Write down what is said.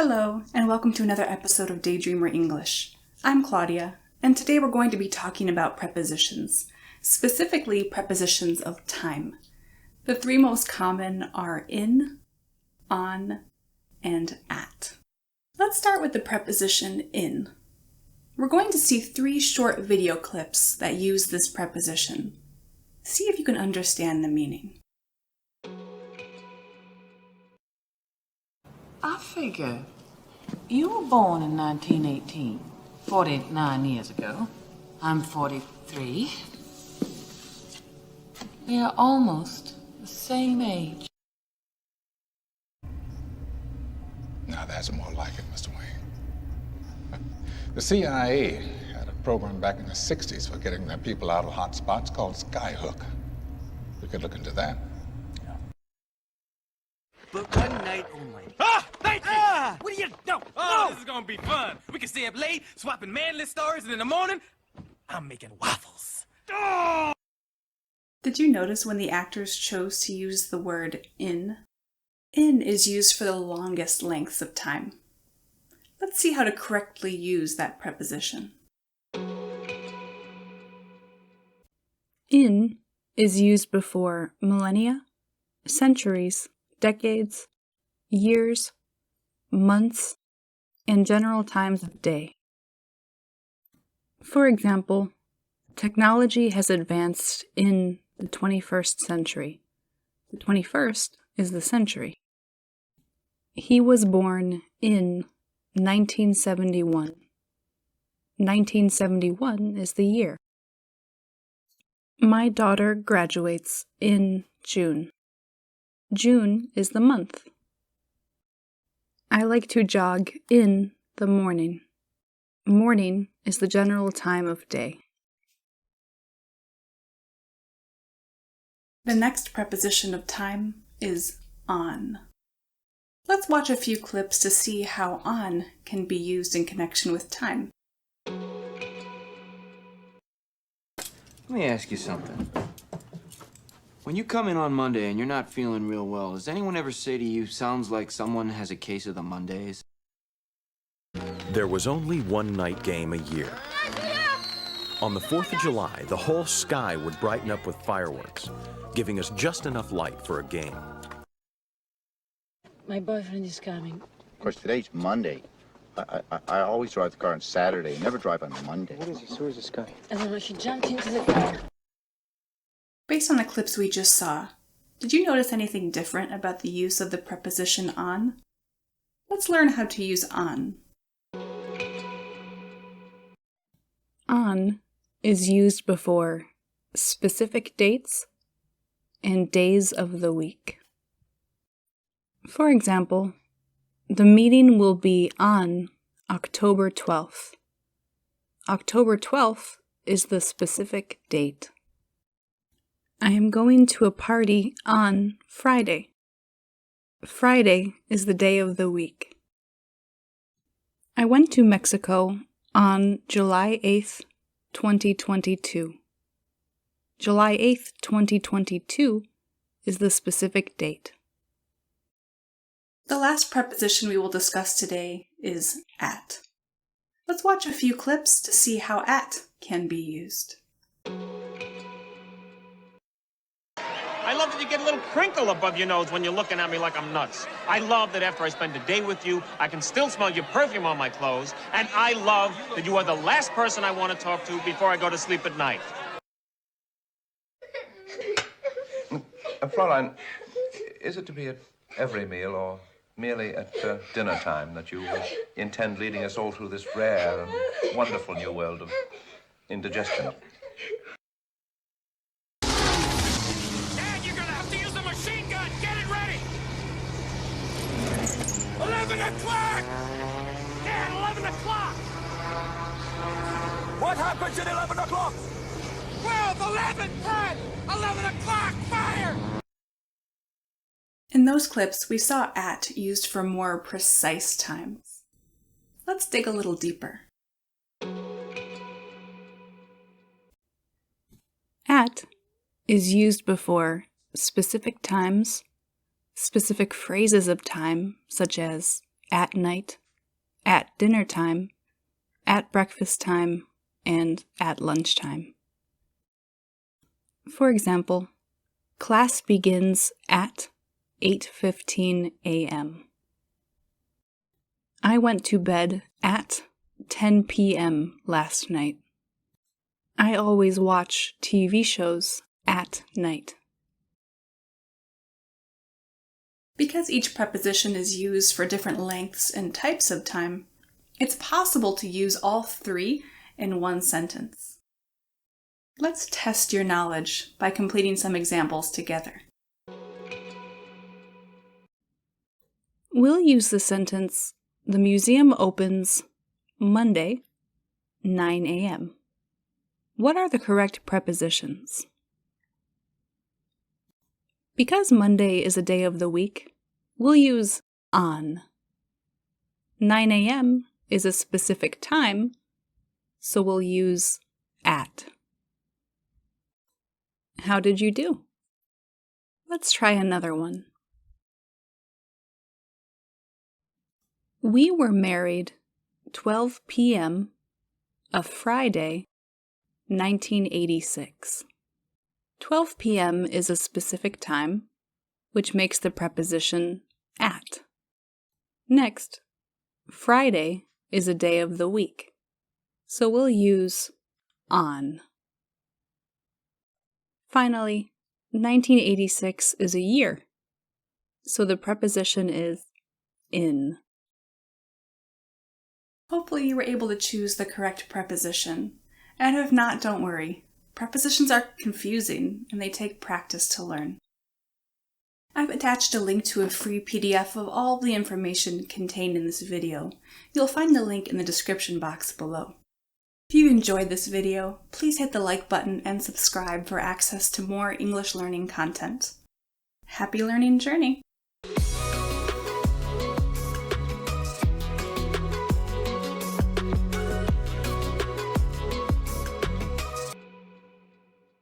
Hello, and welcome to another episode of Daydreamer English. I'm Claudia, and today we're going to be talking about prepositions, specifically prepositions of time. The three most common are in, on, and at. Let's start with the preposition in. We're going to see three short video clips that use this preposition. See if you can understand the meaning. I figure you were born in 1918, 49 years ago. I'm 43. We are almost the same age. Now that's more like it, Mr. Wayne. The CIA had a program back in the 60s for getting their people out of hot spots called Skyhook. We could look into that. But one night only. Ah! Thank you! What do you know? Oh, No! this is gonna be fun. We can stay up late, swapping manly stories, and in the morning, I'm making waffles. Oh! Did you notice when the actors chose to use the word in? In is used for the longest lengths of time. Let's see how to correctly use that preposition. In is used before millennia, centuries, decades, years, months, and general times of day. For example, technology has advanced in the 21st century. The 21st is the century. He was born in 1971. 1971 is the year. My daughter graduates in June. June is the month. I like to jog in the morning. Morning is the general time of day. The next preposition of time is on. Let's watch a few clips to see how on can be used in connection with time. Let me ask you something. When you come in on Monday and you're not feeling real well, does anyone ever say to you, sounds like someone has a case of the Mondays? There was only one night game a year. On the 4th of July, the whole sky would brighten up with fireworks, giving us just enough light for a game. My boyfriend is coming. Of course, today's Monday. I always drive the car on Saturday, never drive on Monday. What is this? Who is this guy? I don't know, she jumped into the car. Based on the clips we just saw, did you notice anything different about the use of the preposition on? Let's learn how to use on. On is used before specific dates and days of the week. For example, the meeting will be on October 12th. October 12th is the specific date. I am going to a party on Friday. Friday is the day of the week. I went to Mexico on July 8th, 2022. July 8th, 2022 is the specific date. The last preposition we will discuss today is at. Let's watch a few clips to see how at can be used. I love that you get a little crinkle above your nose when you're looking at me like I'm nuts. I love that after I spend a day with you, I can still smell your perfume on my clothes. And I love that you are the last person I want to talk to before I go to sleep at night. Fraulein, is it to be at every meal or merely at dinner time that you intend leading us all through this rare and wonderful new world of indigestion? Dad, you're gonna have to use the machine gun! Get it ready! 11 o'clock! Dad, 11 o'clock! What happens at 11 o'clock? 12, 11, 10, 11 o'clock, fire! In those clips, we saw at used for more precise times. Let's dig a little deeper. At is used before specific times, specific phrases of time, such as at night, at dinner time, at breakfast time, and at lunchtime. For example, class begins at 8:15 a.m. I went to bed at 10 p.m. last night. I always watch TV shows at night. Because each preposition is used for different lengths and types of time, it's possible to use all three in one sentence. Let's test your knowledge by completing some examples together. We'll use the sentence, "The museum opens Monday, 9 a.m." What are the correct prepositions? Because Monday is a day of the week, we'll use on. 9 a.m. is a specific time, so we'll use at. How did you do? Let's try another one. We were married 12 p.m. of Friday, 1986. 12 p.m. is a specific time, which makes the preposition at. Next, Friday is a day of the week, so we'll use on. Finally, 1986 is a year, so the preposition is in. Hopefully you were able to choose the correct preposition, and if not, don't worry. Prepositions are confusing, and they take practice to learn. I've attached a link to a free PDF of all the information contained in this video. You'll find the link in the description box below. If you enjoyed this video, please hit the like button and subscribe for access to more English learning content. Happy learning journey!